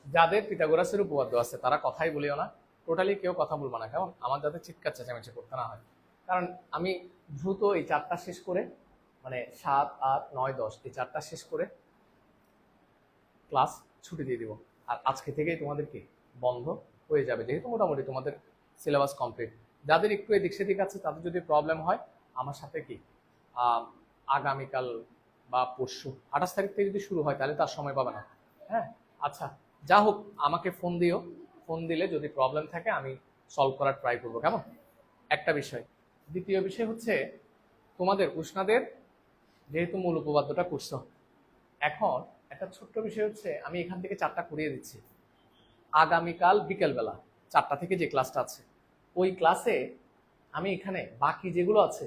যাদের পিথাগোরাসের উপপাদ্য আছে তারা কথাই বলিও না, টোটালি কেউ কথা বলবো না, কেমন? আমার যাতে চিৎকার চেঁচামেচি করতে না হয়, কারণ আমি দ্রুত এই চারটা শেষ করে, মানে 7, 8, 9, 10 এই চারটা শেষ করে ক্লাস ছুটি দিয়ে দিব। আর আজকে থেকেই তোমাদেরকে বন্ধ হয়ে যাবে, যেহেতু মোটামুটি তোমাদের সিলেবাস কমপ্লিট। যাদের একটু এদিক সেদিক আছে তাদের যদি প্রবলেম হয় আমার সাথে কি আগামীকাল বা পরশু 28 তারিখ থেকে যদি শুরু হয় তাহলে তার সময় পাবে না। হ্যাঁ, আচ্ছা, যা হোক আমাকে ফোন দিও, ফোন দিলে যদি প্রবলেম থাকে আমি সলভ করার ট্রাই করবো, কেমন? একটা বিষয়। দ্বিতীয় বিষয় হচ্ছে তোমাদের উষ্ণাদের যেহেতু মূল উপপাদ্যটা করছো, এখন একটা ছোট্ট বিষয় হচ্ছে আমি এখান থেকে 4টা করিয়ে দিচ্ছি। আগামীকাল বিকেলবেলা 4টা থেকে যে ক্লাসটা আছে ওই ক্লাসে আমি এখানে বাকি যেগুলো আছে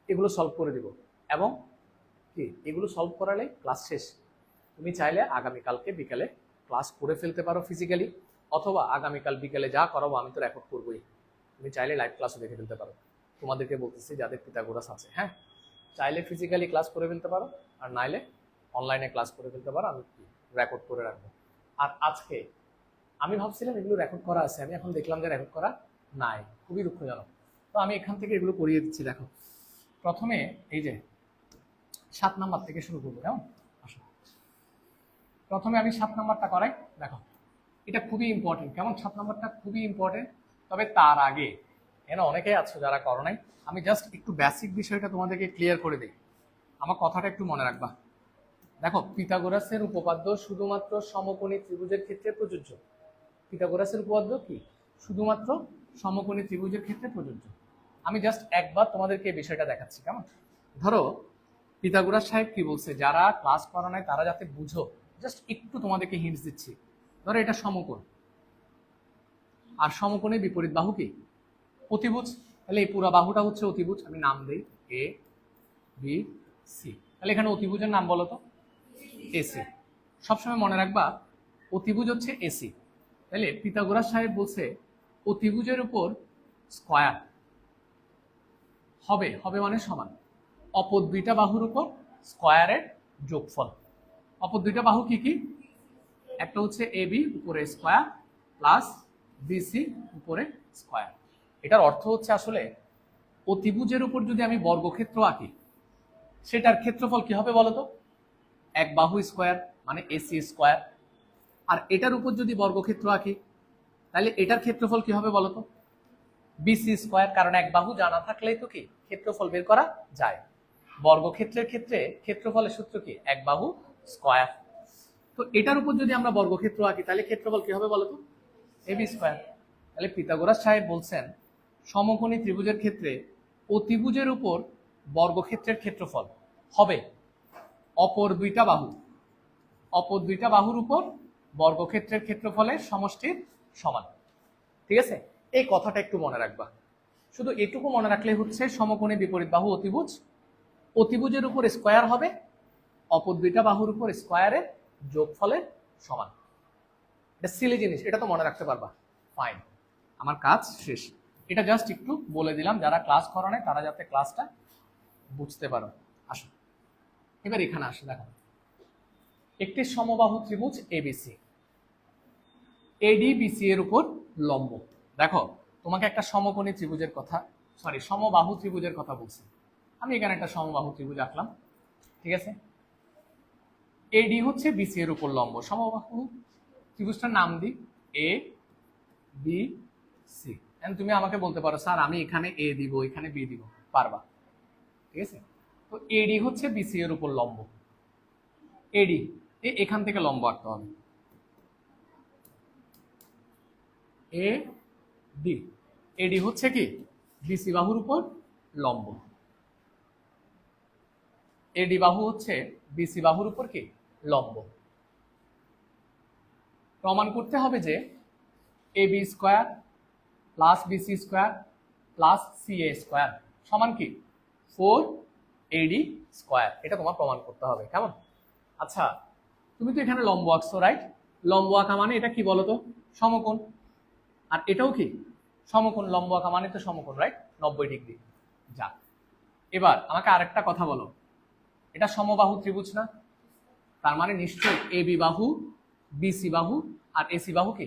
এগুলো সলভ করে দিব, এবং কি এগুলো সলভ করালে ক্লাস শেষ। তুমি চাইলে আগামীকালকে বিকেলে ক্লাস করে ফেলতে পারো ফিজিক্যালি, অথবা আগামীকাল বিকেলে যা করাবো আমি তো রেকর্ড করবোই, তুমি চাইলে লাইভ ক্লাসও দেখে ফেলতে পারো। তোমাদেরকে বলতেছি যাদের পিথাগোরাস আছে, হ্যাঁ, চাইলে ফিজিক্যালি ক্লাস করে ফেলতে পারো, আর নাইলে অনলাইনে ক্লাস করে ফেলতে পারো, আমি রেকর্ড করে রাখবো। আর আজকে আমি ভাবছিলাম এগুলো রেকর্ড করা আছে, আমি এখন দেখলাম যে রেকর্ড করা নাই, খুবই দুঃখজনক। তো আমি এখান থেকে এগুলো করিয়ে দিচ্ছি। দেখো, প্রথমে এই যে 7 নাম্বার থেকে শুরু করবো, কেমন? আসো, প্রথমে আমি 7 নাম্বারটা করাই। দেখো, এটা খুবই ইম্পর্টেন্ট, কেমন? 7 নাম্বারটা খুবই ইম্পর্টেন্ট। তবে তার আগে এখানে অনেকেই আছো যারা করো নাই, আমি জাস্ট একটু বেসিক বিষয়টা তোমাদেরকে ক্লিয়ার করে দিই, আমার কথাটা একটু মনে রাখবা। দেখো, পিথাগোরাসের উপপাদ্য শুধুমাত্র সমকোণী ত্রিভুজের ক্ষেত্রে প্রযোজ্য। পিথাগোরাসের উপপাদ্য কি শুধুমাত্র সমকোণী ত্রিভুজের ক্ষেত্রে প্রযোজ্য। আমি জাস্ট একবার তোমাদেরকে এই বিষয়টা দেখাচ্ছি, কেমন? ধরো, পিথাগোরাস সাহেব কি বলছে, যারা ক্লাস করা নাই তারা যাতে বুঝো, জাস্ট একটু তোমাদেরকে হিন্টস দিচ্ছি। ধরো এটা সমকোণ, আর সমকোণের বিপরীত বাহু কি অতিভুজ, তাহলে এই পুরো বাহুটা হচ্ছে অতিভুজ। আমি নাম দেই এ বি সি, তাহলে এখানে অতিভুজের নাম বলো তো এসি। সবসময় মনে রাখবা অতিভুজ হচ্ছে এসি। তাহলে পিথাগোরাস সাহেব বলছে অতিভুজের উপর স্কয়ার হবে, হবে মানে সমান, অপর দুইটা বাহুর উপর স্কয়ারের যোগফল। অপর দুইটা বাহু কি কি? একটা হচ্ছে এ বি উপরে স্কয়ার প্লাস বিসি উপরে স্কয়ার। এটার অর্থ হচ্ছে আসলে অতিভুজের উপর যদি আমি বর্গক্ষেত্র আঁকি সেটার ক্ষেত্রফল কি হবে বলতো? এক বাহু স্কয়ার মানে এসি স্কয়ার। আর এটার উপর যদি বর্গক্ষেত্র আঁকি তাহলে এটার ক্ষেত্রফল কি হবে বলতো? বিসি স্কয়ার, কারণ এক বাহু জানা থাকলেই তো কি ক্ষেত্রফল বের করা যায়। বর্গক্ষেত্রের ক্ষেত্রে ক্ষেত্রফলের সূত্র কি? এক বাহু স্কয়ার। তো এটার উপর যদি আমরা বর্গক্ষেত্র আঁকি তাহলে ক্ষেত্রফল কি হবে বলতো? AB square. তাহলে পিথাগোরাস সাহেব বলছেন সমকোণী ত্রিভুজের ক্ষেত্রে অতিভুজের উপর বর্গক্ষেত্রের ক্ষেত্রফল হবে অপর দুইটা বাহু, অপর দুইটা বাহুর উপর বর্গক্ষেত্রের ক্ষেত্রফলের সমষ্টির সমান। ঠিক আছে, এই কথাটা একটু মনে রাখবা। শুধু এটুকু মনে রাখলে হচ্ছে সমকোণী বিপরীত বাহু অতিভুজ, অতিভুজের উপর স্কয়ার হবে অপর দুইটা বাহুর উপর স্কয়ারের যোগফলের সমান। এটা সিলি জিনিস, এটা তো মনে রাখতে পারবা। ফাইন, আমার কাজ শেষ। এটা জাস্ট একটু বলে দিলাম, যারা ক্লাস করা নাই তারা যাতে ক্লাসটা বুঝতে পারো। আসো, এবার এখানে আসো। দেখো, একটি সমবাহু ত্রিভুজ এবিসি, এডি বিসি এর উপর লম্ব। দেখো, তোমাকে একটা সমকোণী ত্রিভুজের কথা, সরি সমবাহু ত্রিভুজের কথা বলছি। আমি এখানে একটা সমবাহু ত্রিভুজ আঁকলাম, ঠিক আছে? এডি হচ্ছে বিসি এর উপর লম্ব। সমবাহু ত্রিভুজটার নাম দিই এ বি সি। তুমি আমাকে বলতে পারো স্যার আমি এখানে এ দিব এখানে বি দিব, পারবা? ঠিক আছে, তো এডি হচ্ছে বিসি এর উপর লম্ব। এডি এখান থেকে লম্ব আঁকতে হবে, এ ডি। এডি হচ্ছে কি বিসি বাহুর উপর লম্ব, এডি বাহু হচ্ছে বিসি বাহুর উপর কি লম্ব। প্রমাণ করতে হবে যে A B square plus BC square plus CA square সমান কি 4AD স্কোয়ার। এটা তোমার প্রমাণ করতে হবে, কেমন? আচ্ছা, তুমি তো এখানে লম্ব আঁকছো, রাইট? লম্ব আঁকা মানে এটা কি বলতো? সমকোণ। আর এটাও কি সমকোণ, লম্ব আঁকা মানে তো সমকোণ, রাইট? 90 ডিগ্রি। যাক, এবার আমাকে আরেকটা কথা বলো, এটা সমবাহু ত্রিভুজ না? তার মানে নিশ্চয়ই এ বি বাহু বিসি বাহু আর এসি বাহু কি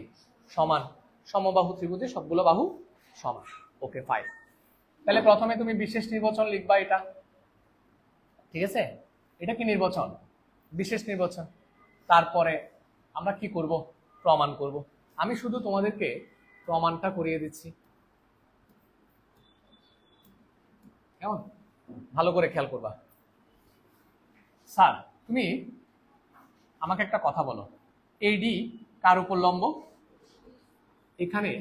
সমান, সমবাহু ত্রিভুজে সবগুলো বাহু সমান। Okay fine. তাহলে প্রথমে তুমি বিশেষ নির্বাচন লিখবা, এটা ঠিক আছে, এটা কি নির্বাচন, বিশেষ নির্বাচন। তারপরে আমরা কি করব, প্রমাণ করব। আমি শুধু তোমাদেরকে প্রমাণটা করিয়ে দিচ্ছি, কেমন, ভালো করে খেয়াল করবা। স্যার তুমি আমাকে একটা কথা বলো, এডি কার উপর লম্ব? এখানে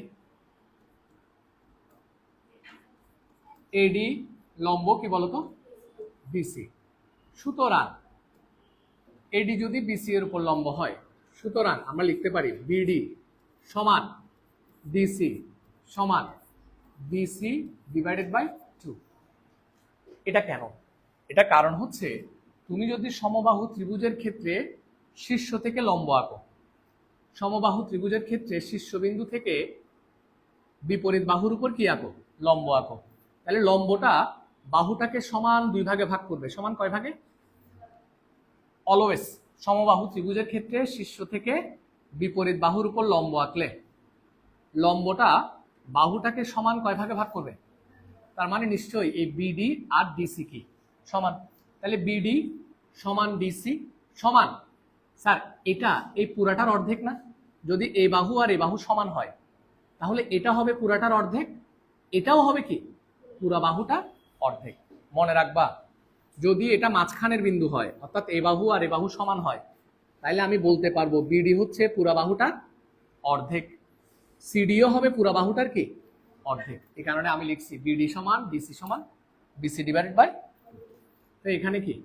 এডি লম্ব কি বলতো, বিসি। সুতরাং এডি যদি বিসি এর উপর লম্ব হয়, সুতরাং আমরা লিখতে পারি বিডি সমান ডিসি সমান বিসি ডিভাইডেড বাই 2। এটা কেন? এটা কারণ হচ্ছে তুমি যদি সমবাহু ত্রিভুজের ক্ষেত্রে শীর্ষ থেকে লম্ব আঁকো, সমবাহু ত্রিভুজের ক্ষেত্রে শীর্ষবিন্দু থেকে বিপরীত বাহুর উপর কি আঁকো, লম্ব আঁকো, তাহলে লম্বটা বাহুটাকে সমান দুই ভাগে ভাগ করবে। সমান কয় ভাগে? অলওয়েজ সমবাহু ত্রিভুজের ক্ষেত্রে শীর্ষ থেকে বিপরীত বাহুর উপর লম্ব আঁকলে লম্বটা বাহুটাকে সমান কয় ভাগে ভাগ করবে? তার মানে নিশ্চয়ই এই বিডি আর ডিসি কি সমান। তাহলে বিডি সমান ডিসি সমান, স্যার এটা এই পুরাটার অর্ধেক না? যদি এই বাহু আর এই বাহু সমান হয় তাহলে এটা হবে পুরাটার অর্ধেক, এটাও হবে কি পুরা বাহুটা অর্ধেক। মনে রাখবা, যদি এটা মাঝখানের বিন্দু হয় অর্থাৎ এই বাহু আর এই বাহু সমান হয়, তাহলে আমি বলতে পারবো বিডি হচ্ছে পুরা বাহুটার অর্ধেক, সিডিও হবে পুরা বাহুটার কি অর্ধেক। এই কারণে আমি লিখছি বিডি সমান ডিসি সমান বিসি ডিভাইডেড বাই। তো এখানে কি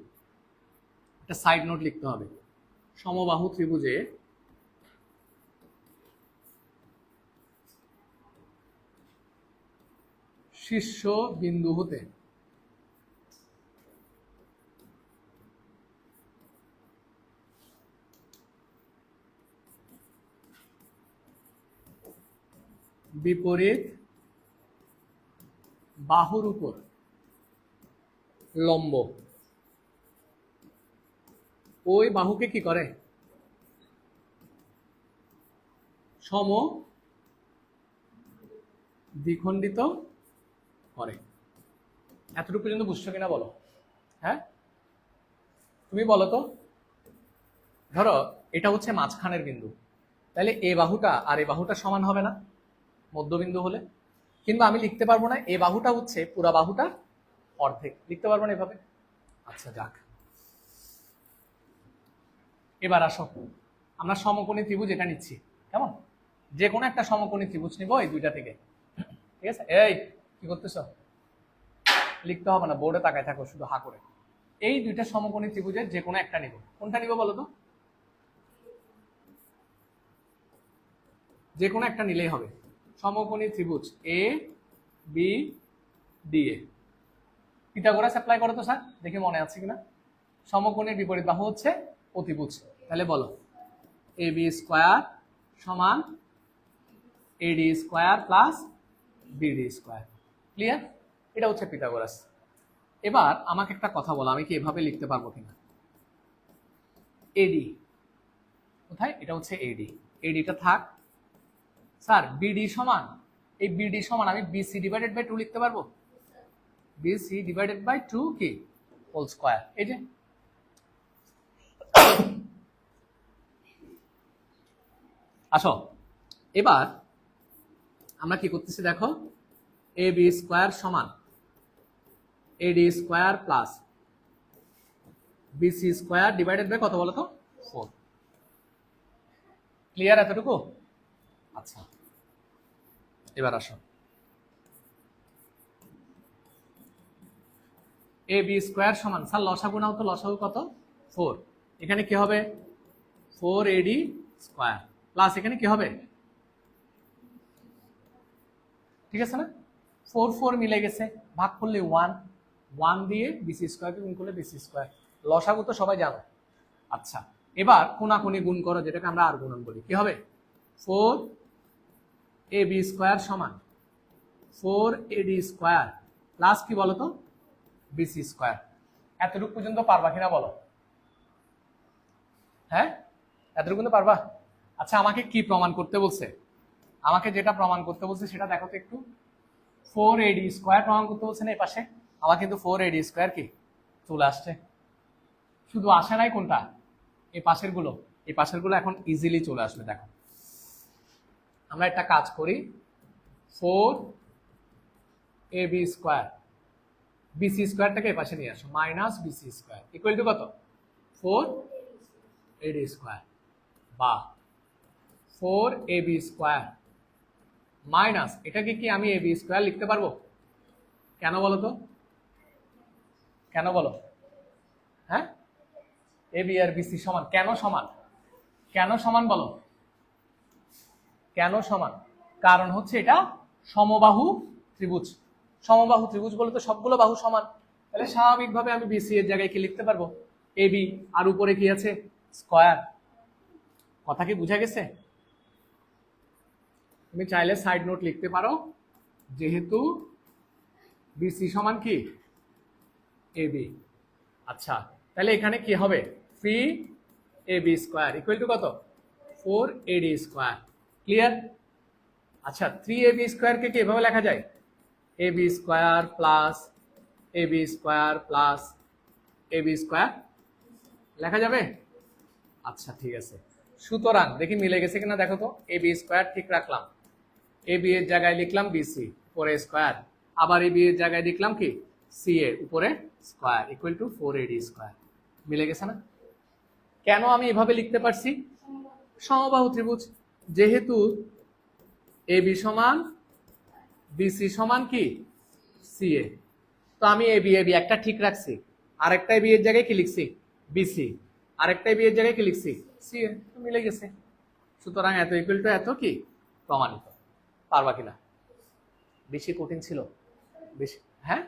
একটা সাইড নোট লিখতে হবে, সমবাহু ত্রিভুজে শীর্ষ বিন্দু হতে বিপরীত বাহুর উপর লম্ব ওই বাহুকে কি করে, সম দ্বিখণ্ডিত করে। এতটুকু পর্যন্ত বুঝছো কিনা বলো? হ্যাঁ তুমি বলো তো। ধরো এটা হচ্ছে মাঝখানের বিন্দু, তাহলে এ বাহুটা আর এ বাহুটা সমান হবে না মধ্যবিন্দু হলে? কিংবা আমি লিখতে পারবো না এ বাহুটা হচ্ছে পুরা বাহুটা অর্ধেক, লিখতে পারবো না এভাবে? আচ্ছা যাক, এবার আসো আমরা সমকোণী ত্রিভুজ এটা নিচ্ছি, কেমন, যে কোনো একটা সমকোণী ত্রিভুজ নিব এই দুইটা থেকে, ঠিক আছে? এই কি করতেছ, লিখতে হবে না, বোর্ডে তাকায় থাকো শুধু হা করে। এই দুইটা সমকোণী ত্রিভুজের যে কোনো একটা নিব, কোনটা নিব বলো তো? যে কোনো একটা নিলেই হবে। সমকোণী ত্রিভুজ এ বি ডি এ, পিথাগোরাস অ্যাপ্লাই করো তো স্যার, দেখি মনে আছে কিনা। সমকোণের বিপরীত বাহু হচ্ছে অতিভুজ, তাহলে বলো এ বি স্কোয়ার সমান AD square plus BD square. Clear? এটা হচ্ছে পিথাগোরাস। এবার আমাকে একটা কথা বলো, আমি কি এভাবে লিখতে পারবো কিনা? এডি কোথায়? এটা হচ্ছে এডি, এডিটা থাক। স্যার বিডি সমান, এই বিডি সমান আমি বিসি ডিভাইডেড বাই 2 লিখতে পারবো, বিসি ডিভাইডেড বাই 2 কি হোল স্কয়ার। এই যে আসো এবার আমরা কি করতেছি দেখো, এ বি স্কয়ার সমান AD square plus BC square divided by কত বলো তো 4। ক্লিয়ার এতটুকু? আচ্ছা এবার আসো, এ বি স্কয়ার সমান, স্যার লসাগু নাও তো, লসাগু কত 4, এখানে কি হবে 4 এডি স্কয়ার প্লাস এখানে কি হবে, ঠিক আছে না, 4 4 মিলে গেছে, ভাগ করলে 1 1 দিয়ে বিসি স্কয়ারকে গুণ করলে বিসি স্কয়ার। লসাগু তো সবাই জানো। আচ্ছা এবার কোনাকুনি গুণ করো, যেটাকে আমরা আর গুণন বলি, কি হবে 4 এ বি স্কয়ার সমান 4 এডি স্কয়ার প্লাস কি বলতো বিসি স্কয়ার। এতটুকু পর্যন্ত পারবা কিনা বলো? হ্যাঁ এতটুকু পর্যন্ত পারবা? আচ্ছা আমাকে কি প্রমাণ করতে বলছে? আমাকে যেটা প্রমাণ করতে বলছে সেটা দেখো তো একটু। 4AD স্কোয়ার প্রমাণ করতে বলছে না এই পাশে। আমার কিন্তু 4AD স্কোয়ার কি চলে আসছে। শুধু আসে নাই কোনটা, এই পাশের গুলো। এই পাশের গুলো এখন ইজিলি চলে আসবে। দেখো আমরা একটা কাজ করি, 4AB স্কোয়ার বিসি স্কোয়ারটাকে এই পাশে নিয়ে আসো, minus BC square equal to কত? 4AD স্কোয়ার বা 4AB স্কোয়ার মাইনাস এটাকে কি আমি AB স্কোয়ার লিখতে পারবো? কেন বলো তো, কেন বলো? হ্যাঁ, এবি আর বিসি সমান। কেন সমান? কেন সমান বলো? কেন সমান? কারণ হচ্ছে এটা সমবাহু ত্রিভুজ। সমবাহু ত্রিভুজ বলে তো সবগুলো বাহু সমান, তাহলে স্বাভাবিকভাবে আমি বিসি এর জায়গায় কি লিখতে পারবো? এবি, আর উপরে কি আছে? স্কয়ার। কথা কি বুঝা গেছে? তুমি চাইলে সাইড নোট লিখতে পারো, যেহেতু বিসি সমান কি এবি। আচ্ছা তাহলে এখানে কি হবে? 3AB স্কয়ার ইকুয়াল টু কত? 4AD square. ক্লিয়ার? আচ্ছা 3AB স্কয়ারকে কি এভাবে লেখা যায়? AB square plus AB square plus AB square লেখা যাবে? আচ্ছা ঠিক আছে। সুতরাং দেখি মিলে গেছে কিনা দেখো তো। AB স্কয়ার ঠিক রাখলাম, AB এর জায়গায় লিখলাম BC উপরে স্কয়ার, আবার AB এর জায়গায় লিখলাম কি CA উপরে square equal to 4AD square. মিলে গেছে না? কেন আমি এভাবে লিখতে পারছি? সমবাহু ত্রিভুজ, যেহেতু AB সমান BC সমান কি CA, তো আমি AB একটা ঠিক রাখছি, আরেকটা AB এর জায়গায় কি লিখছি? BC, আরেকটা AB এর জায়গায় কি লিখছি? CA, তো মিলে গেছে। সুতরাং এত ইকুয়াল টু এত কি প্রমাণিত। পারবা কিনা? বেশি কঠিন ছিল? বেশি? হ্যাঁ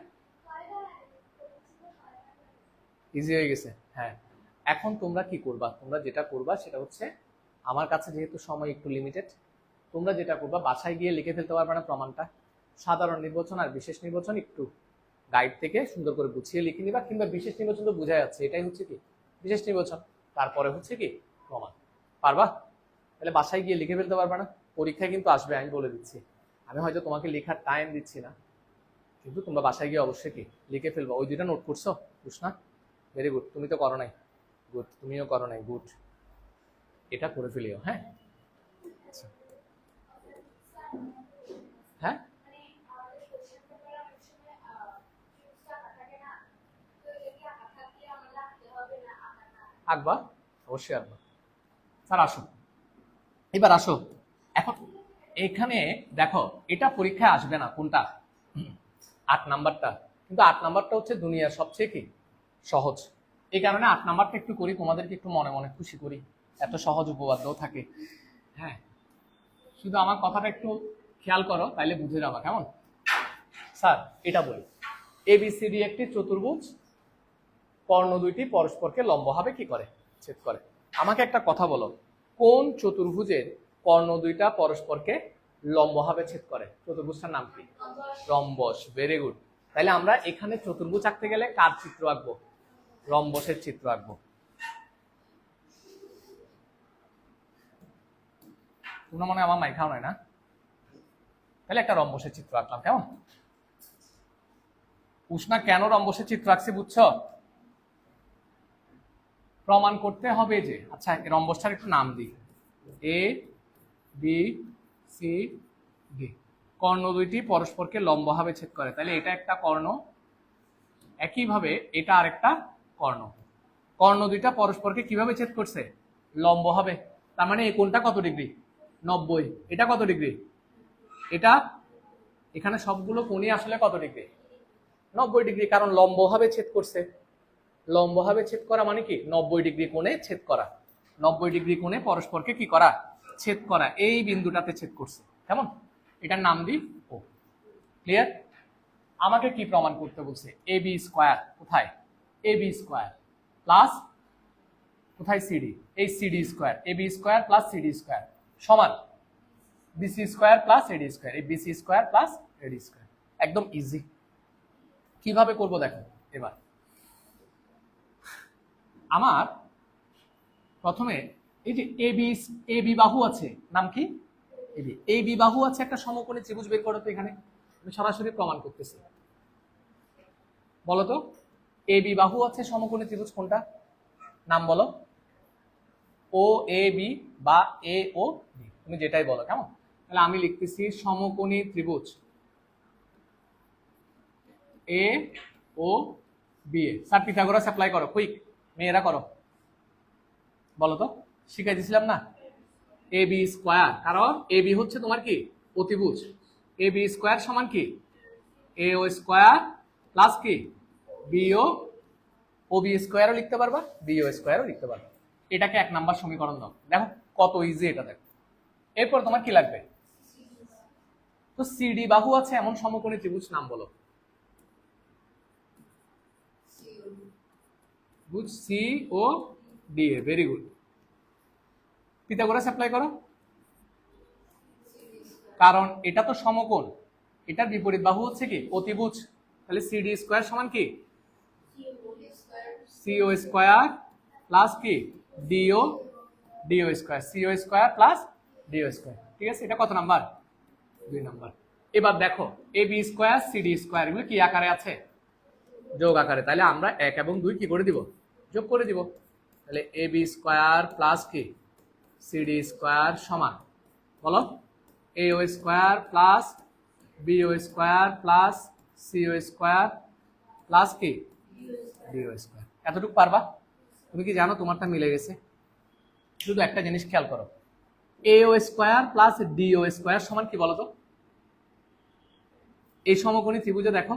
ইজি হয়ে গেছে। হ্যাঁ এখন তোমরা কি করবা? তোমরা যেটা করবা সেটা হচ্ছে, আমার কাছে যেহেতু সময় একটু লিমিটেড, তোমরা যেটা করবা বাসায় গিয়ে লিখে ফেলতে পারবে না প্রমাণটা। সাধারণ নির্বাচন আর বিশেষ নির্বাচন একটু গাইড থেকে সুন্দর করে গুছিয়ে লিখে নিবা, কিংবা বিশেষ নির্বাচন তো বোঝা যাচ্ছে এটাই হচ্ছে কি বিশেষ নির্বাচন, তারপরে হচ্ছে কি প্রমাণ। পারবা? তাহলে বাসায় গিয়ে লিখে ফেলতে পারবে না? পরীক্ষায় কিন্তু আসবে, আমি বলে দিচ্ছি। আমি হয়তো তোমাকে লেখার টাইম দিচ্ছি না, কিন্তু তোমরা বাসায় গিয়ে অবশ্যই কি লিখে ফেলবা। ওই দুইটা নোট করছো বুঝনা? Very good. তুমি তো করো নাই, গুড। তুমিও করো নাই, গুড। এটা করে ফেলিও। হ্যাঁ আচ্ছা। হ্যাঁ আঁকবা, অবশ্যই আঁকবা। স্যার আসো, এবার আসো। এখন এখানে দেখো, এটা পরীক্ষায় আসবে না কোনটা? 8 নাম্বারটা। কিন্তু 8 নাম্বারটা হচ্ছে দুনিয়ার সবচেয়ে কি সহজ। এই কারণে 8 নাম্বারটা একটু করি, তোমাদেরকে একটু মনে মনে খুশি করি, এত সহজ উপপাদ্যও থাকে। হ্যাঁ শুধু আমার কথাটা একটু খেয়াল করো, তাইলে বুঝে যাবা। কেমন? স্যার এটা বলি, ABCD একটি চতুর্ভুজ, কর্ণ দুইটি পরস্পরকে লম্বভাবে কি করে? ছেদ করে। আমাকে একটা কথা বলো, কোন চতুর্ভুজের কর্ণ দুইটা পরস্পরকে লম্বভাবে ছেদ করে? চতুর্ভুজটার নাম কি? রম্বস। Very good. তাহলে আমরা এখানে চতুর্ভুজ আঁকতে গেলে কার চিত্র আঁকবো? রম্বসের চিত্র আঁকবো। তোমরা মনে হয় আমার মাই খাও নাই না? তাহলে একটা রম্বসের চিত্র আঁকলাম। কেমন? উষ্ণা কেন রম্বসের চিত্র আঁকছি বুঝছো? প্রমাণ করতে হবে যে, আচ্ছা রম্বসটার একটু নাম দিই, ABCD, কর্ণ দুইটি পরস্পরকে লম্বভাবে ছেদ করে। তাহলে এটা একটা কর্ণ, একইভাবে এটা আরেকটা কর্ণ। কর্ণ দুইটা পরস্পরকে কিভাবে ছেদ করছে? লম্বভাবে। তার মানে এই কোণটা কত ডিগ্রি? 90। এটা কত ডিগ্রি? এটা, এখানে সবগুলো কোণই আসলে কত ডিগ্রি? 90 ডিগ্রি, কারণ লম্বভাবে ছেদ করছে। লম্বভাবে ছেদ করা মানে কি? 90 ডিগ্রি কোণে ছেদ করা। 90 ডিগ্রি কোণে পরস্পরকে কি করা? ছেদ করা। এই বিন্দুটাতে ছেদ করছে। কেমন? এটার নাম দিই ও। ক্লিয়ার? আমাকে কি প্রমাণ করতে বলছে? AB স্কয়ার কোথায়? AB স্কয়ার প্লাস কোথায়? CD, এই CD square, AB square plus CD square সমান BC square plus AD square, এই BC square plus AD square. একদম ইজি। কিভাবে করব দেখো। এবার আমার প্রথমে এই যে এ বি বাহু আছে, নাম কি? এবি। এই বি বাহু আছে, একটা সমকোণী ত্রিভুজ বের করো তো। এখানে আমি সরাসরি প্রমাণ করতেছি, বলো তো। এ বি বাহু আছে, সমকোণী ত্রিভুজ কোনটা? নাম বলো। ও এ বি বা এ ও বি, তুমি যেটাই বলো, কেমন? তাহলে আমি লিখতেছি সমকোণী ত্রিভুজ এ ও B A. Sir Pythagoras apply করো, কুইক মেয়েরা করো, বলো তো। শিখাই দিছিলাম না? এ বি স্কোয়ার, কারণ এ বি হচ্ছে তোমার কি? অতিভুজ। এ বি স্কোয়ার সমান কি? এ ও স্কোয়ার প্লাস কি? বিও। ও বি স্কোয়ারও লিখতে পারবা, বিও স্কোয়ারও লিখতে পারবা। এটাকে 1 নাম্বার সমীকরণ দাও। দেখো কত ইজি এটা, দেখো। এরপর তোমার কি লাগবে? তো সিডি বাহু আছে এমন সমকোণী ত্রিভুজ নাম বলো। বুঝ C O D A, very good. Pythagoras apply করো, কারণ এটা তো সমকোণ, এটার বিপরীত বাহু হচ্ছে কি? অতিভুজ। তাহলে সিডি স্কোয়ার সমান কি? সিও স্কোয়ার প্লাস কি? DO, DO square. CO square plus DO square, ঠিক আছে? এটা কত নাম্বার? 2 নাম্বার। এবার দেখো A B square CD square এগুলো কি আকারে আছে? যোগ আকারে। তাহলে আমরা 1 এবং 2 কি করে দিব? যোগ করে দিব। তাহলে এ বি স্কোয়ার প্লাস কি? সিডি স্কোয়ার সমান, বলো, A O square plus BO square plus CO square plus কি? DO square. এতটুকু পারবা? তুমি কি জানো তোমারটা মিলে গেছে? শুধু একটা জিনিস খেয়াল করো, এ O square plus DO square সমান কি বলো তো? এই সমকোণী ত্রিভুজে দেখো,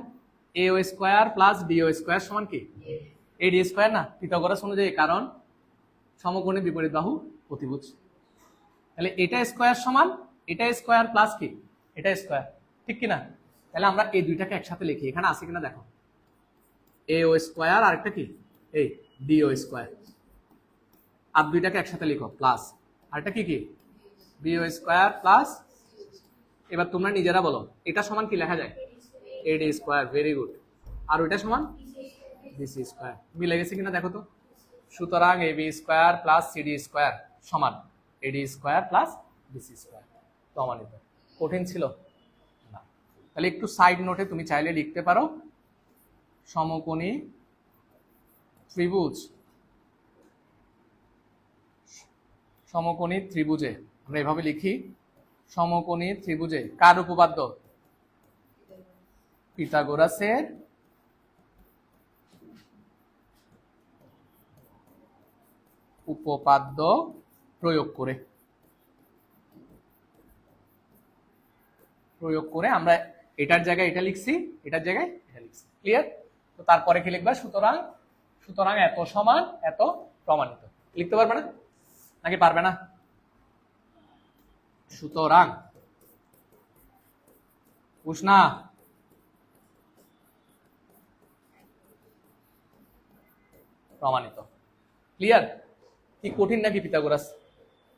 এ O square plus DO square সমান কি? এ ডি স্কোয়ার না? পিথাগোরাস অনুযায়ী, কারণ সমকোণী বিপরীত বাহু অতিভুজ। তাহলে এটা স্কোয়ার সমান এটা স্কোয়ার প্লাস কি? এটা স্কোয়ার, ঠিক কিনা? তাহলে আমরা এই দুইটাকে একসাথে লিখি, এখানে আছে কিনা দেখো। এ ও স্কোয়ার আর একটা কি? এই ডিও স্কোয়ার। আর দুইটাকে একসাথে লিখো প্লাস, আর এটা কি কি? BO square plus. এবার তোমরা নিজেরা বলো এটা সমান কি লেখা যায়? AD square, very good. আর ওইটা সমান বিসি স্কোয়ার। মিলে গেছে কিনা দেখো তো। সুতরাং A B square plus CD square সমান AD square plus BC square. প্রমাণিত। কঠিন ছিল না? তাহলে একটু সাইড নোটে তুমি চাইলে লিখতে পারো, সমকোণী ত্রিভুজ, সমকোণী ত্রিভুজে আমরা এভাবে লিখি, সমকোণী ত্রিভুজে কার উপপাদ্য? পিথাগোরাসের উপপাদ্য প্রয়োগ করে, আমরা এটার জায়গায় এটা লিখছি, এটার জায়গায় এটা লিখছি। ক্লিয়ার? তো তারপরে কি লিখবা? সুতরাং, সুতরাং এত সমান এত প্রমাণিত। লিখতে পারবে না নাকি পারবে না? সুতরাং উষ্ণা প্রমাণিত। ক্লিয়ার? কি কঠিন নাকি পিথাগোরাস?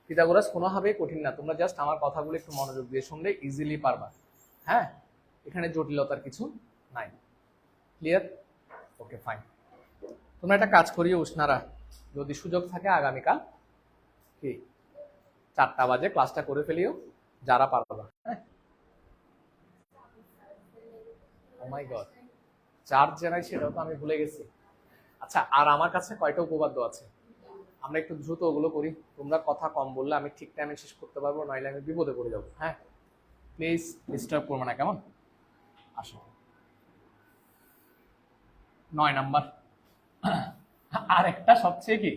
পিথাগোরাস কোনোভাবেই কঠিন না, তোমরা জাস্ট আমার কথাগুলো একটু মনোযোগ দিয়ে শুনলে ইজিলি পারবা। হ্যাঁ, এখানে জটিলতার কিছু নাই। ক্লিয়ার? Okay fine. তোমরা একটা কাজ করিও উষ্ণারা, যদি সুযোগ থাকে আগামীকাল কি 4টা বাজে ক্লাসটা করে ফেলিও যারা পারবা। হ্যাঁ, ও মাই গড, চার্জ জানাই সেটাও তো আমি ভুলে গেছি। আচ্ছা, আর আমার কাছে কয়টা উপপাদ্য আছে, আমরা একটু দ্রুত ওগুলো করি। তোমরা কথা কম বললে আমি ঠিক টাইমে শেষ করতে পারবো, নইলে আমি বিপদে পড়ে যাবো। হ্যাঁ, প্লিজ ডিস্টার্ব করবো না, কেমন? আসো 9 নাম্বার। আর একটা সবচেয়ে কি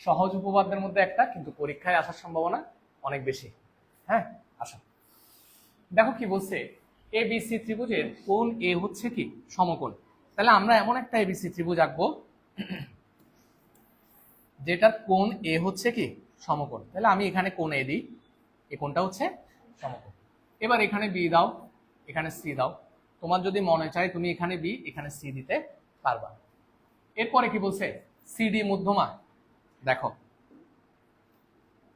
সহজ উপপাদ্যের মধ্যে একটা, কিন্তু পরীক্ষায় আসার সম্ভাবনা অনেক বেশি। হ্যাঁ, আসো দেখো কি বলছে, এ বি সি ত্রিভুজের কোণ এ হচ্ছে কি? সমকোণ। তাহলে আমরা এমন একটা এবিসি ত্রিভুজ আঁকবো যেটার কোণ এ হচ্ছে কি? সমকোণ। তাহলে আমি এখানে কোণ এ দিই, এই কোণটা হচ্ছে সমকোণ। এবার এখানে বি দাও, এখানে সি দাও। তোমার যদি মনে চায় তুমি এখানে বি এখানে সি দিতে পারবা। এরপরে কি বলছে? সিডি মধ্যমা। দেখো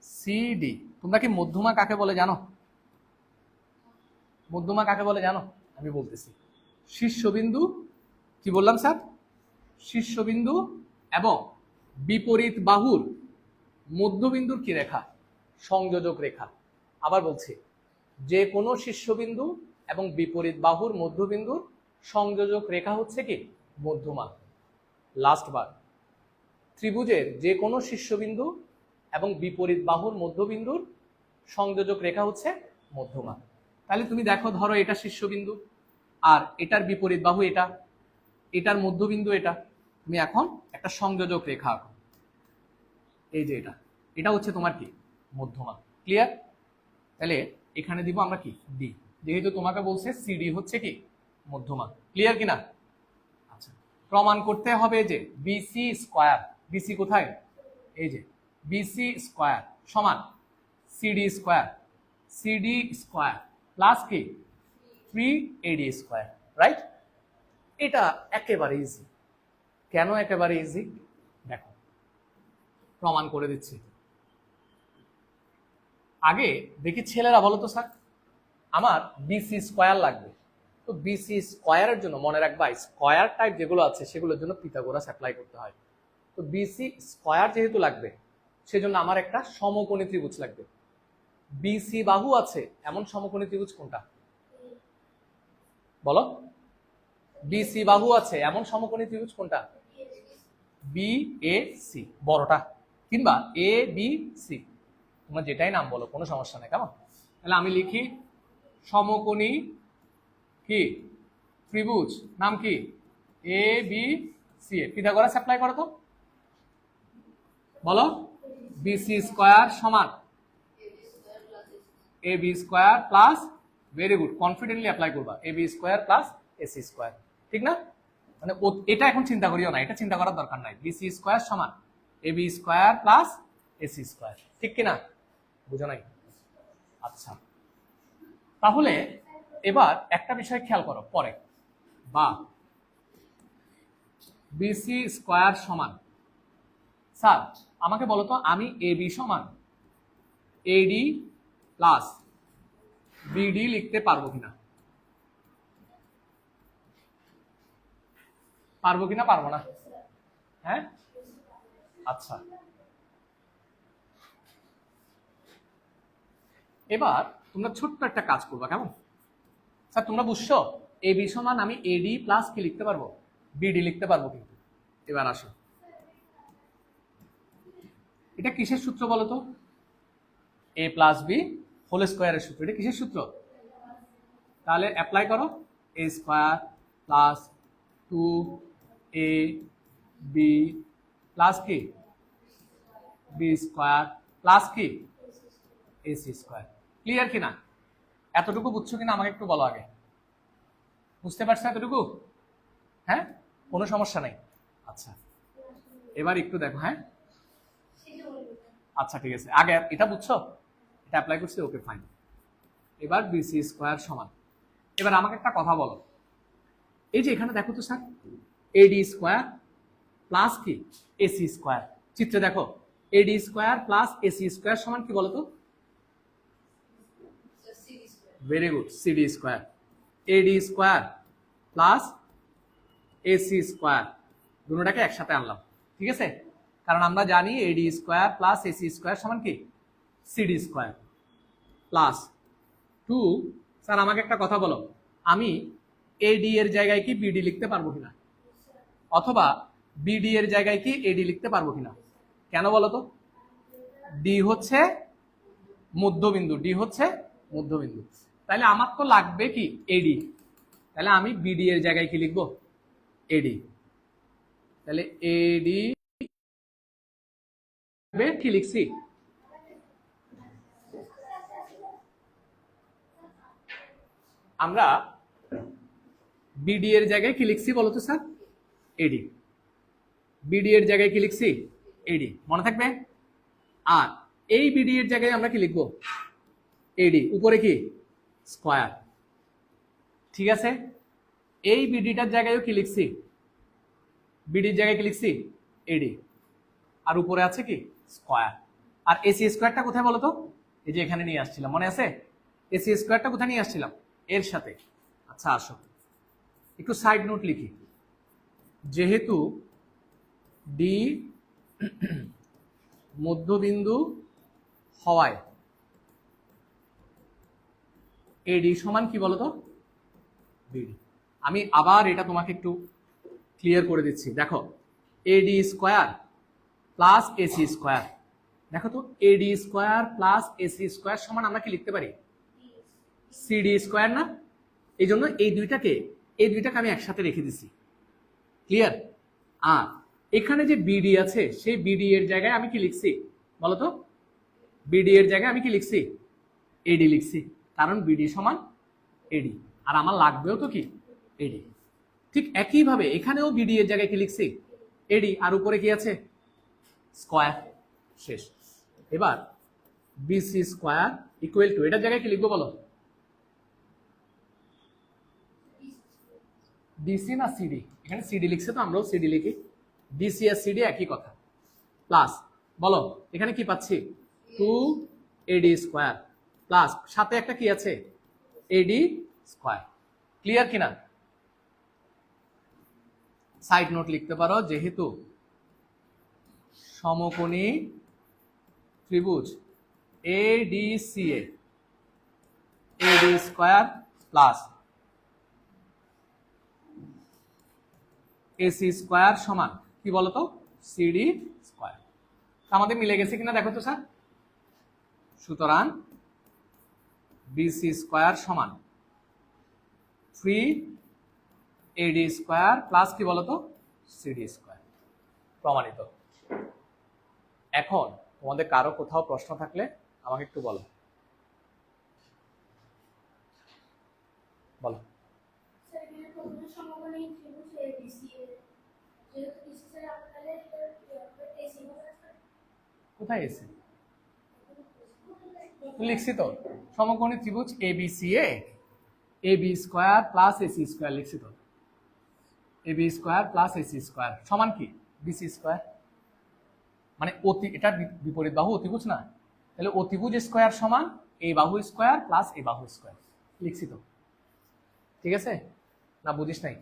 সিডি, তোমরা কি মধ্যমা কাকে বলে জানো? মধ্যমা কাকে বলে জানো? আমি বলতেছি, শীর্ষবিন্দু, কি বললাম স্যার? শীর্ষবিন্দু এবং বিপরীত বাহুর মধ্যবিন্দুর কি রেখা? সংযোজক রেখা। আবার বলছি, যে কোনো শীর্ষবিন্দু এবং বিপরীত বাহুর মধ্যবিন্দুর সংযোজক রেখা হচ্ছে কি? মধ্যমা। লাস্ট বার, ত্রিভুজের যে কোনো শীর্ষবিন্দু এবং বিপরীত বাহুর মধ্যবিন্দুর সংযোজক রেখা হচ্ছে মধ্যমা। তাহলে তুমি দেখো, ধরো এটা শীর্ষবিন্দু আর এটার বিপরীত বাহু এটা, এটার মধ্যবিন্দু এটা। তুমি এখন একটা সংযোজক রেখা আঁকো, এই যে এটা, এটা হচ্ছে তোমার কি? মধ্যমা। ক্লিয়ার? তাহলে এখানে দিব আমরা কি? ডি, যেহেতু তোমাকে বলছে সিডি হচ্ছে কি? মধ্যমা। ক্লিয়ার কিনা? আচ্ছা, প্রমাণ করতে হবে যে বিসি স্কয়ার, বিসি কোথায়? এই যে বিসি স্কয়ার সমান CD square, CD square plus কি? 3AD square. রাইট? এটা একেবারে ইজি। কেন একেবারে ইজি? দেখো, প্রমাণ করে দিচ্ছি। আগে দেখি ছেলেরা বলো তো স্যার, আমার বিসি স্কয়ার লাগবে। তো বিসি স্কয়ারের জন্য মনে রাখবা, স্কয়ার টাইপ যেগুলো আছে সেগুলোর জন্য পিথাগোরাস অ্যাপ্লাই করতে হয়। তো বিসি স্কয়ার যেহেতু লাগবে, সেজন্য আমার একটা সমকোণী ত্রিভুজ লাগবে। বিসি বাহু আছে এমন সমকোণী ত্রিভুজ কোনটা? বলো। বিসি বাহু আছে এমন সমকোণী ত্রিভুজ কোনটা? বি এ সি, বড়টা, কিংবা এ বি সি, তোমরা যেটাই নাম বলো, কোনো সমস্যা নেই। কেমন? তাহলে আমি লিখি সমকোণী কি ত্রিভুজ, নাম কি? A B C. Pythagoras apply করো তো, বলো। বিসি স্কয়ার সমান A B square plus, very good, confidently apply করবা, A B square plus AC square. ঠিক না? মানে এটা এখন চিন্তা করিও না, এটা চিন্তা করার দরকার নাই। বিসি স্কয়ার সমান A B square plus AC square. ঠিক কিনা? বুঝো নাই? আচ্ছা, তাহলে এবার একটা বিষয় খেয়াল করো পরে, বা বিসি স্কয়ার সমান, স্যার আমাকে বলো তো, আমি এ বি সমান এডি প্লাস বিডি লিখতে পারবো কিনা? পারবো কিনা? পারবো না? হ্যাঁ, আচ্ছা। এবার তোমরা ছোট্ট একটা কাজ করবা, কেমন? স্যার তোমরা বুঝছো, এ বি সমান আমি এডি প্লাস কি লিখতে পারবো? বিডি লিখতে পারবো। কিন্তু এবার আসো, এটা কিসের সূত্র বলো তো? এ প্লাস বি হোল স্কোয়ারের সূত্র। এটা কিসের সূত্র? তাহলে অ্যাপ্লাই করো, এ স্কোয়ার প্লাস 2ab প্লাস কি? বি স্কোয়ার প্লাস কি? AC square. ক্লিয়ার কিনা? এতটুকু বুঝছো কিনা আমাকে একটু বলো আগে। বুঝতে পারছো এতটুকু? হ্যাঁ, কোনো সমস্যা নেই। আচ্ছা, এবার একটু দেখো। হ্যাঁ, আচ্ছা ঠিক আছে, আগে এটা বুঝছো, এটা অ্যাপ্লাই করছি, ওকে ফাইন। এবার বিসি স্কোয়ার সমান, এবার আমাকে একটা কথা বলো, এই যে এখানে দেখো তো স্যার, এডি স্কোয়ার প্লাস কি? AC square. চিত্রে দেখো, AD square plus AC square সমান কি বলতো? Very good, CD square. AD square plus AC square, দুটোটাকে একসাথে আনলাম। ঠিক আছে? কারণ আমরা জানি AD square plus AC square সমান কি? CD square plus 2। স্যার আমাকে একটা কথা বলো, আমি এডি এর জায়গায় কি বিডি লিখতে পারবো কিনা? অথবা বিডি এর জায়গায় কি এডি লিখতে পারবো কিনা? কেন বলো তো? ডি হচ্ছে মধ্যবিন্দু, ডি হচ্ছে মধ্যবিন্দু, তাহলে আমার তো লাগবে কি? এডি। তাহলে আমি বিডি এর জায়গায় কি লিখবো? এডি। তাহলে এডি কি লিখছি? আমরা বিডি এর জায়গায় কি লিখছি বলতো স্যার? এডি। বিডি এর জায়গায় কি লিখছি? এডি, মনে থাকবে? আর এই বিডি এর জায়গায় আমরা কি লিখবো? এডি, উপরে কি? স্কয়ার। ঠিক আছে? এই বিডিটার জায়গায়ও কি লিখছি? বিডির জায়গায় কি লিখছি? এডি, আর উপরে আছে কি? স্কয়ার। আর এসি স্কয়ারটা কোথায় বলো তো? এই যে এখানে নিয়ে আসছিলাম, মনে আছে? এসি স্কয়ারটা কোথায় নিয়ে আসছিলাম? এর সাথে। আচ্ছা আসো, একটু সাইড নোট লিখি। যেহেতু ডি মধ্যবিন্দু হওয়ায় এডি সমান কি বলতো বিডি। আমি আবার এটা তোমাকে একটু ক্লিয়ার করে দিচ্ছি। দেখো AD square plus AC square, দেখো তো এডি স্কোয়ার প্লাস এসি স্কোয়ার সমান আমরা কি লিখতে পারি সিডি স্কোয়ার না? এই জন্য এই দুইটাকে আমি একসাথে রেখে দিছি। ক্লিয়ার? আর এখানে যে বিডি আছে সেই বিডি এর জায়গায় আমি কি লিখছি বলতো? বিডি এর জায়গায় আমি কি লিখছি এডি লিখছি, কারণ বিডি সমান এডি, আর আমার লাগবেও তো কি এডি। ঠিক একইভাবে এখানেও বিডি এর জায়গায় কি লিখছি এডি, আর উপরে কি আছে স্কোয়ার। শেষ। এবার বিসি স্কোয়ার ইকুয়াল টু এটার জায়গায় কি লিখবো বলো? ডিসি না সিডি? এখানে সিডি লিখছে তো আমরাও সিডি লিখি, ডিসি আর সিডি একই কথা। প্লাস বলো এখানে কি পাচ্ছি 2AD স্কোয়ার প্লাস সাথে একটা কি আছে AD স্কোয়ার। ক্লিয়ার কিনা? সাইড নোট লিখতে পারো, যেহেতু সমকোণী ত্রিভুজ ADCA AD square plus AC square সমান কি বলতো CD স্কোয়ার। আমাদের মিলে গেছে কিনা দেখো তো স্যার। সুতরাং BC স্কোয়ার সমান 3AD স্কোয়ার প্লাস কি বলতো CD স্কোয়ার। প্রমাণিত। এখন তোমাদের কারো কোথাও প্রশ্ন থাকলে আমাকে একটু বলো। বলো। কোথায় এসে লিখছি তো সমকোণী ত্রিভুজ ABCA AB square plus AC square লিখছি তো। AB square plus AC square সমান কি BC স্কয়ার। মানে এটা বিপরীত বাহু অতিভুজ না, তাহলে অতিভুজ স্কয়ার সমান এই বাহু স্কয়ার প্লাস এই বাহু স্কয়ার লিখছি তো। ঠিক আছে না? বুঝিস নাই?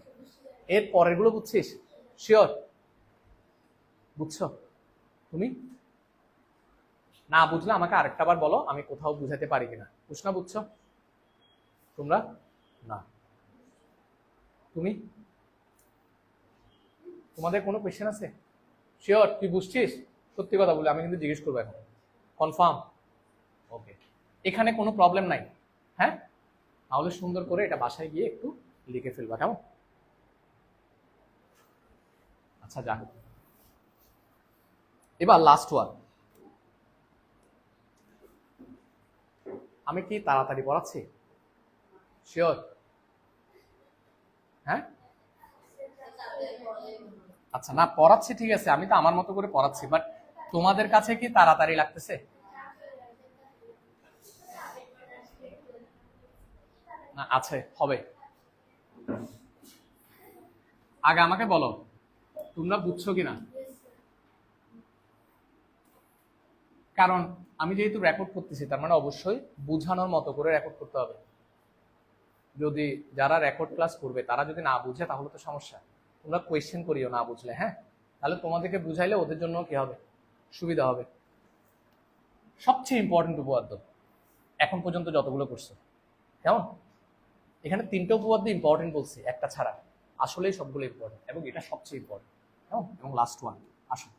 এর পরের গুলো বুঝছিস? শিওর বুঝছো? তুমি না বুঝলে আমাকে আরেকটা বার বলো, আমি কোথাও বুঝাতে পারি কিনা। বুঝনা? বুঝছো তোমরা? না তুমি? তোমাদের কোনো কোয়েশ্চেন আছে? শিওর তুই বুঝছিস? সত্যি কথা বলে আমি কিন্তু জিজ্ঞেস করবো এখন। কনফার্ম? ওকে। এখানে কোনো প্রবলেম নাই? হ্যাঁ, তাহলে সুন্দর করে এটা বাসায় গিয়ে একটু লিখে ফেলবা, কেমন? আচ্ছা যাক, এবার লাস্ট ওয়ান। আমি কি তাড়াতাড়ি পড়াচ্ছি? শিওর? হ্যাঁ আচ্ছা, না পড়াচ্ছি ঠিক আছে, আমি তো আমার মতো করে পড়াচ্ছি, বাট তোমাদের কাছে কি তাড়াতাড়ি লাগতেছে? না আছে, হবে। আগে আমাকে বলো তোমরা বুঝছো কিনা, কারণ আমি যেহেতু রেকর্ড করতেছি তার মানে অবশ্যই বুঝানোর মতো করে রেকর্ড করতে হবে। যদি যারা রেকর্ড ক্লাস করবে তারা যদি না বুঝে তাহলে তো সমস্যা। তোমরা কোয়েশ্চেন করিও না বুঝলে, হ্যাঁ, তাহলে তোমাদেরকে বুঝাইলে ওদের জন্য কি হবে, সুবিধা হবে। সবচেয়ে ইম্পর্টেন্ট উপপাদ্য এখন পর্যন্ত যতগুলো করছো, কেমন? এখানে 3টে উপপাদ্য ইম্পর্টেন্ট বলছি একটা ছাড়া, আসলেই সবগুলো ইম্পর্টেন্ট এবং এটা সবচেয়ে ইম্পর্টেন্ট, কেমন? এবং লাস্ট ওয়ান আসো,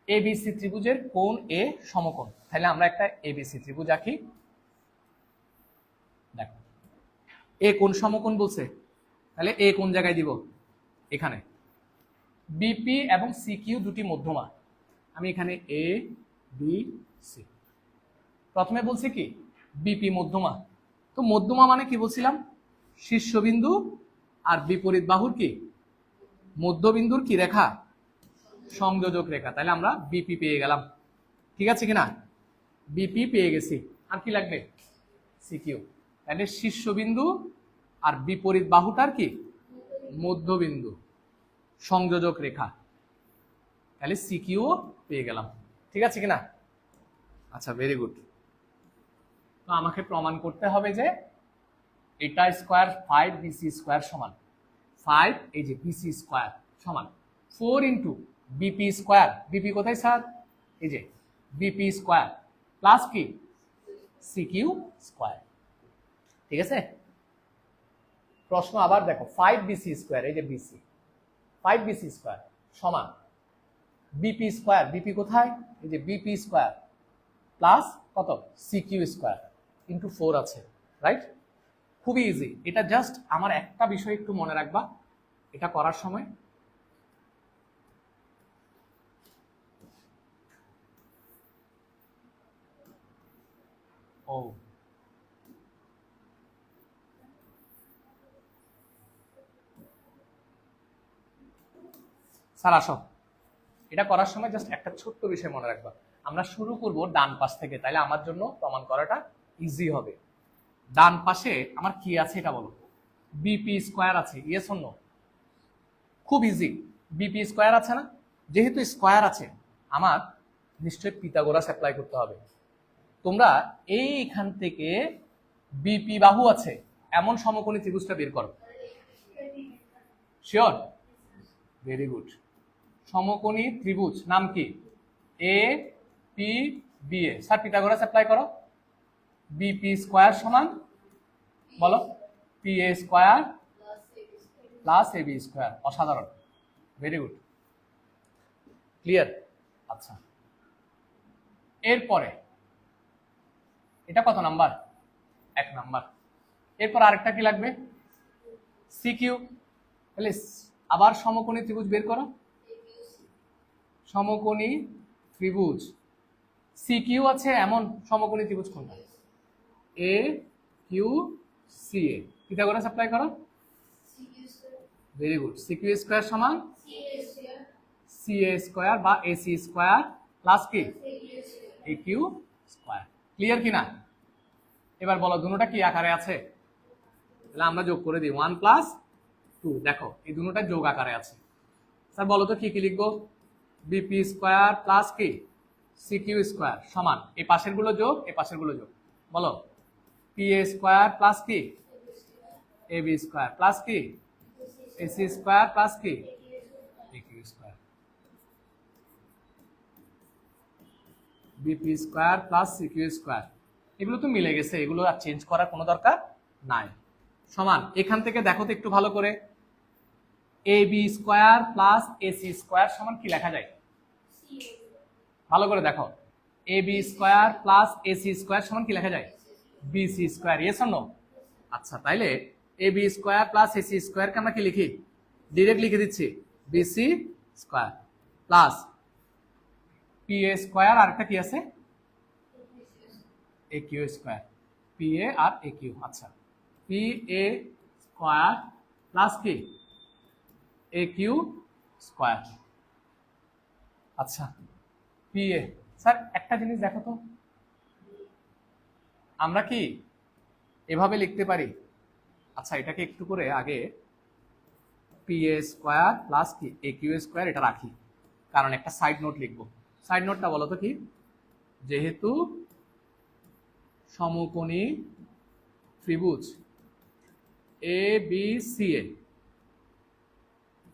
এবিসি ত্রিভুজের কোণ এ সমকোণ। তাহলে আমরা একটা এবিসি ত্রিভুজ আঁকি। দেখো এ কোণ সমকোণ বলছে, তাহলে এ কোন জায়গায় দিব? এখানে। বিপি এবং সিকিউ দুটি মধ্যমা, আমি এখানে এ বি সি। প্রথমে বলছি কি বিপি মধ্যমা, তো মধ্যমা মানে কি বলছিলাম? শীর্ষবিন্দু আর বিপরীত বাহুর কি মধ্যবিন্দুর কি রেখা? সংযোজক রেখা। তাহলে আমরা বিপি পেয়ে গেলাম, ঠিক আছে কিনা? বিপি পেয়ে গেছি, আর কি লাগবে? সিকিউ। তাহলে শীর্ষবিন্দু আর বিপরীত বাহুটার কি মধ্যবিন্দু সংযোজক রেখা, তাহলে সিকিউ পেয়ে গেলাম, ঠিক আছে কিনা? আচ্ছা ভেরি গুড। তো আমাকে প্রমাণ করতে হবে যে এটা স্কোয়ার 5 বিসি স্কোয়ার সমান 5 এই যে বিসি স্কোয়ার সমান 4 ইন্টু বিপি স্কোয়ার। বিপি কোথায় স্যার? এই যে বিপি স্কোয়ার প্লাস কি সিকিউ স্কোয়ার। ঠিক আছে, প্রশ্ন আবার দেখো 5bc স্কোয়ার, এই যে বিসি 5bc স্কোয়ার সমান বিপি স্কোয়ার, বিপি কোথায়, এই যে বিপি স্কোয়ার প্লাস কত সিকিউ স্কোয়ার ইন্টু 4 আছে, রাইট? খুবই ইজি এটা। জাস্ট আমার একটা বিষয় একটু মনে রাখবা এটা করার সময়, ও স্যার আসো, এটা করার সময় জাস্ট একটা ছোট্ট বিষয় মনে রাখবা, আমরা শুরু করব ডান পাশ থেকে, তাহলে আমার জন্য প্রমাণ করাটা ইজি হবে। ডান পাশে আমার কি আছে এটা বলো, বিপি স্কোয়ার আছে, ইয়েস অর নো? খুব ইজি, বিপি স্কোয়ার আছে না, যেহেতু স্কোয়ার আছে আমার নিশ্চয়ই পিথাগোরাস অ্যাপ্লাই করতে হবে। তোমরা এইখান থেকে বিপি বাহু আছে এমন সমকোণী ত্রিভুজটা বের করো। শিওর? Very good. সমকোণী ত্রিভুজ নাম কি? A P B A. Sir Pythagoras apply করো। বিপি স্কোয়ার সমান বলো P A square plus A B square. অসাধারণ, ভেরি গুড, ক্লিয়ার। আচ্ছা, এরপরে এটা কত নাম্বার? 1 নাম্বার। এরপর আরেকটা কি লাগবে? সিকিউ। তাহলে আবার সমকোণী ত্রিভুজ বের করো। সমকোণী ত্রিভুজ সিকিউ আছে এমন সমকোণী ত্রিভুজ কোনটা? এ কিউ সি এ। পিথাগোরাস অ্যাপ্লাই করো। Very good. সিকিউ স্কয়ার সমান সি এ স্কয়ার বা এসি স্কয়ার প্লাস কি এ কিউ স্কয়ার। ক্লিয়ার কিনা? এবার বলো দুটোটা কি আকারে আছে? তাহলে আমরা যোগ করে দিই 1 + 2। দেখো এই দুটোটা যোগ আকারে আছে। স্যার বলো তো কি কি লিখবো? বিপি স্কয়ার প্লাস কি সিকিউ স্কয়ার সমান এই পাশের গুলো যোগ এই পাশের গুলো যোগ। বলো পি এ স্কয়ার প্লাস কি এ বি স্কয়ার প্লাস কি এসি স্কয়ার প্লাস কি A Q square. BP square plus CQ square, এগুলো তো মিলে গেছে, এগুলো আর চেঞ্জ করার কোনো দরকার নাই। সমান এখান থেকে দেখো তো একটু ভালো করে, A B square plus AC square সমান কি লেখা যায়? ভালো করে দেখো, A B square plus AC square সমান কি লেখা যায়? BC square. Yes or no? আচ্ছা, তাইলে A B square plus AC স্কয়ারকে আমরা কি লিখি? ডিরেক্ট লিখে দিচ্ছি BC square plus P A square, আর একটা কি আছে A Q square. P A আর এ কিউ। আচ্ছা, পি এ স্কয়ার প্লাস কি এ কিউ স্কয়ার। আচ্ছা, পি এ। স্যার একটা জিনিস দেখো তো, আমরা কি এভাবে লিখতে পারি? আচ্ছা, এটাকে একটু করে আগে পি এ স্কয়ার প্লাস কি এ কিউ স্কয়ার এটা রাখি, কারণ একটা সাইড নোট লিখবো। সাইড নোটটা বলো তো কি? যেহেতু সমকোণী ত্রিভুজ A B C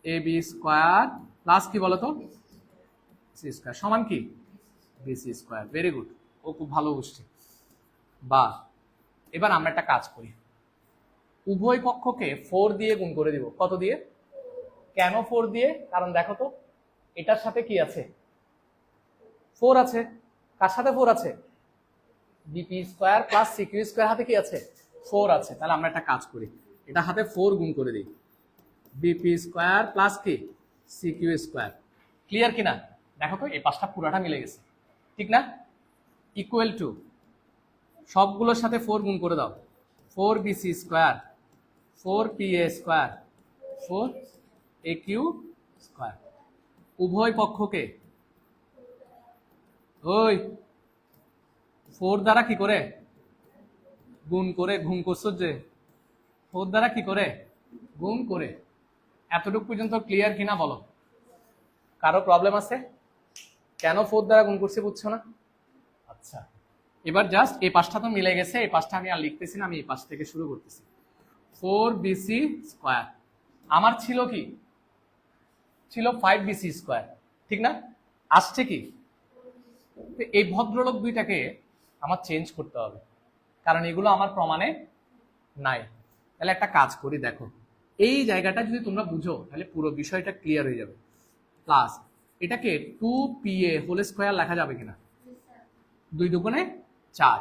A B square plus কি বলতো সি স্কয়ার সমান কি বিসি স্কয়ার। ভেরি গুড, ও খুব ভালো বুঝছে। বা এবার আমরা একটা কাজ করি, উভয় পক্ষকে 4 দিয়ে গুণ করে দিব। কত দিয়ে? কেন 4 দিয়ে? কারণ দেখো তো এটার সাথে কি আছে? 4 আছে। কার সাথে 4 আছে? BP square plus CQ square হাতে কি আছে? 4 আছে। তাহলে আমরা একটা কাজ করি, এটা হাতে 4 গুণ করে দিই। বিপি স্কয়ার প্লাস কি সিকিউ স্কয়ার। ক্লিয়ার কিনা? দেখো তো এই পাঁচটা পুরাটা মিলে গেছে, ঠিক না? ইকুয়াল টু সবগুলোর সাথে 4 গুণ করে দাও। 4 BC square 4 P A square 4 A Q square. উভয় পক্ষকে ওই 4 দ্বারা কি করে গুণ করে, গুণ করছো যে 4 দ্বারা কি করে গুণ করে। এতটুকু পর্যন্ত ক্লিয়ার কিনা বলো? কারো প্রবলেম আছে? কেন 4 দ্বারা গুণ করছি বুঝছো না? আচ্ছা, এবার জাস্ট এই পাঁচটা তো মিলে গেছে, এই পাঁচটা আমি আর লিখতেছি না, আমি এই পাশ থেকে শুরু করতেছি। 4 বিসি স্কয়ার আমার ছিল কি? ছিল 5 বিসি স্কয়ার, ঠিক না? আসছে কি তো এই ভদ্রলোক দুইটাকে আমার চেঞ্জ করতে হবে, কারণ এগুলো আমার প্রমাণে নাই। তাহলে একটা কাজ করি, দেখো এই জায়গাটা যদি তোমরা বুঝো তাহলে পুরো বিষয়টা ক্লিয়ার হয়ে যাবে। প্লাস এটাকে 2pa হোল স্কোয়ার লেখা যাবে কিনা? 2 দুগুণে 4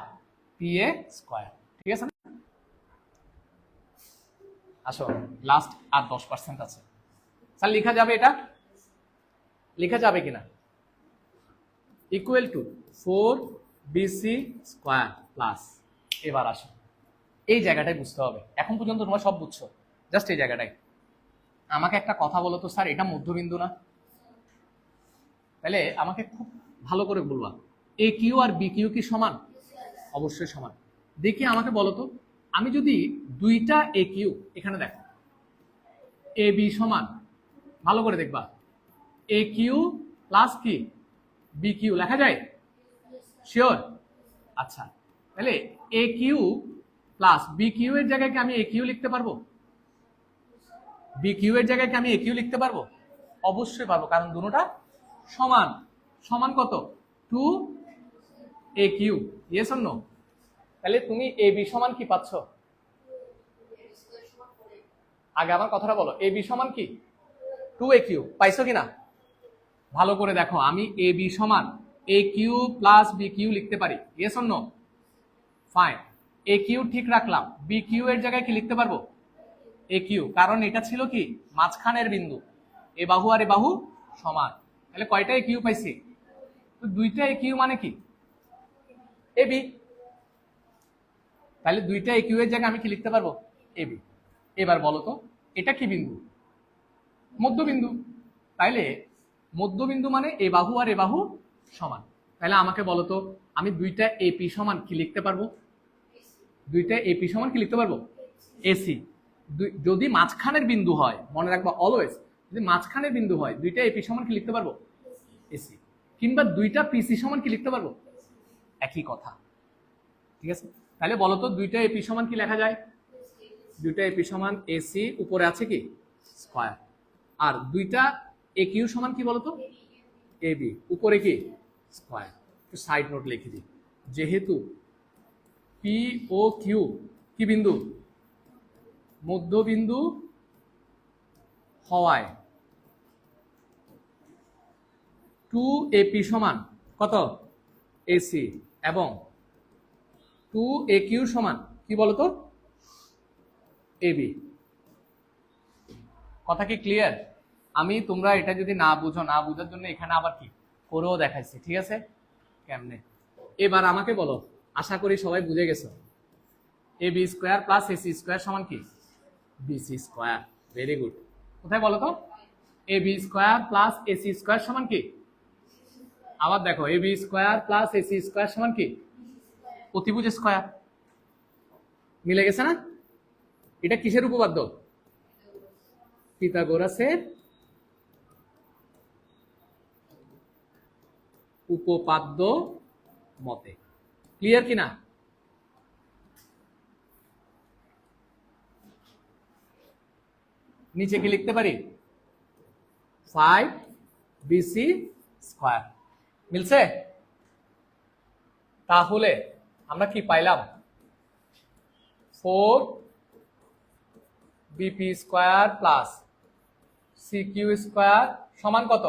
pa স্কোয়ার, ঠিক আছে না? আসো লাস্ট আর 10% আছে, স্যার লেখা যাবে, এটা লেখা যাবে কিনা? Equal to 4bc square plus, এবার আসো এই জায়গাটাই বুঝতে হবে। এখন পর্যন্ত তোমরা সব বুঝছো, জাস্ট এই জায়গাটাই আমাকে একটা কথা বলো তো, স্যার এটা মধ্যবিন্দু না? তাহলে আমাকে খুব ভালো করে বলবা, এ কিউ আর বি কিউ কি সমান? অবশ্যই সমান। দেখি আমাকে বলো তো, আমি যদি দুইটা এ কিউ, এখানে দেখো এ বি সমান, ভালো করে দেখবা, এ কিউ প্লাস কি বি কিউ লেখা যায়? শিওর? আচ্ছা, তাহলে এ কিউ প্লাস বি কিউ এর জায়গায় কি আমি এ কিউ লিখতে পারবো? বি কিউ এর জায়গায় কি আমি এ কিউ লিখতে পারবো? অবশ্যই পারবো, কারণ দুটোটা সমান। সমান কত? 2 কিউ। Yes or no? তাহলে তুমি এ বি সমান কি পাচ্ছ? আগে আমার কথাটা বলো, এ বি সমান কি? 2 কিউ পাইছো কিনা? ভালো করে দেখো, আমি এ বি সমান A Q plus B Q লিখতে পারি। Yes or no? Fine. A Q ঠিক রাখলাম, বি কিউ এর জায়গায় কি লিখতে পারবো? এ কিউ, কারণ এটা ছিল কি মাঝখানের বিন্দু, এ বাহু আর এ বাহু সমান। তাহলে কয়টা এ কিউ পাইছি? তো দুইটা এ কিউ মানে কি? A B. তাহলে দুইটা এ কিউ এর জায়গায় আমি কি লিখতে পারবো? A B. এবার বলো তো এটা কি বিন্দু? মধ্যবিন্দু। তাইলে মধ্যবিন্দু মানে এ বাহু আর এ বাহু সমান। তাহলে আমাকে বলো তো, আমি দুইটা এপি সমান কি লিখতে পারবো? দুইটা এপি সমান কি লিখতে পারবো? এসি। যদি মাঝখানের বিন্দু হয়, মনে রাখবা অলওয়েজ, যদি মাঝখানের বিন্দু হয় দুইটা এপি সমান কি লিখতে পারবো? এসি। কিংবা দুইটা পিসি সমান কি লিখতে পারবো? একই কথা, ঠিক আছে? তাহলে বলো তো দুইটা এপি সমান কি লেখা যায়? দুইটা এপি সমান এসি, উপরে আছে কি স্কয়ার, আর দুইটা এ কিউ সমান কি বলতো? এ বি, উপরে কি স্কয়ার। একটু সাইড নোট লিখে দিই, যেহেতু পি ও কিউ কি বিন্দু? মধ্যবিন্দু হওয়ায় 2ap সমান কত? এসি, এবং 2aq সমান কি বলতো? এবি। কথা কি ক্লিয়ার? আমি তোমরা এটা যদি না বুঝো, না বুঝার জন্য এখানে আবার কি করেও দেখাইছি, ঠিক আছে কেমনে। এবার আমাকে বলো, আশা করি সবাই বুঝে গেছো, A B square plus AC square সমান কি? BC square. Very good. কোথায় বলো তো? A B square plus AC square সমান কি? আবার দেখো, A B square plus AC square সমান কি? অতিভুজ স্কোয়ার। মিলে গেছে না? এটা কিসের উপপাদ্য? পিথাগোরাসের উপপাদ্য মতে। ক্লিয়ার কিনা? নিচে কি লিখতে পারি? 5bc square. মিলছে? তাহলে আমরা কি পাইলাম? 4bp square plus cq square সমান কত?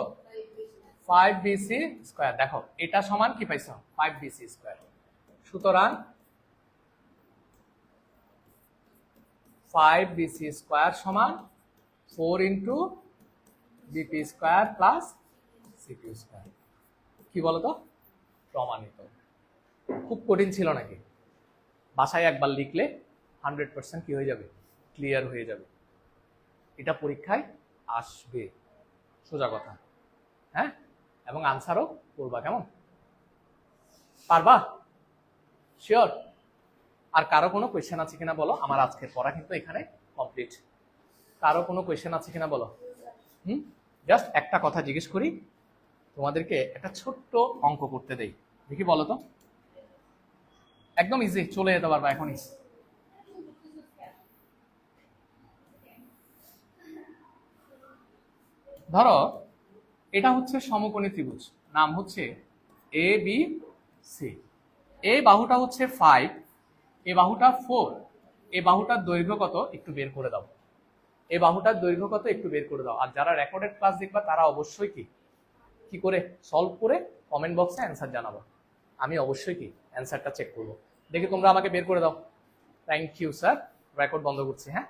5bc square. দেখো এটা সমান কি পাইছো? 5bc square. সুতরাং 5bc স্কয়ার সমান 4 into BP square plus CP square. কি বলতো? প্রমাণিত। খুব কঠিন ছিল নাকি? বাসায় একবার লিখলে 100% কি হয়ে যাবে? ক্লিয়ার হয়ে যাবে। এটা পরীক্ষায় আসবে, সোজা কথা। হ্যাঁ, এবং আনসারও করবা, কেমন? পারবা? শিওর? আর কারো কোনো কোয়েশ্চেন আছে কিনা বলো? আমার আজকের পড়া কিন্তু এখানে কমপ্লিট। কারো কোনো কোয়েশ্চেন আছে কিনা বলো? জাস্ট একটা কথা জিজ্ঞেস করি, তোমাদেরকে একটা ছোট্ট অঙ্ক করতে দেই, দেখি বলো তো। একদম ইজি, চলে যেতে পারবা এখনই। ধরো এটা হচ্ছে সমকোণী ত্রিভুজ, নাম হচ্ছে এ বি সি। এই বাহুটা হচ্ছে 5, এই বাহুটা 4, এই বাহুটার দৈর্ঘ্য কত একটু বের করে দাও। এই বাহুটার দৈর্ঘ্য কত একটু বের করে দাও। আর যারা রেকর্ডেড ক্লাস দেখবা তারা অবশ্যই কি করে সলভ করে কমেন্ট বক্সে অ্যান্সার জানাবো। আমি অবশ্যই অ্যান্সারটা চেক করবো। দেখি তোমরা আমাকে বের করে দাও। থ্যাংক ইউ স্যার, রেকর্ড বন্ধ করছি। হ্যাঁ।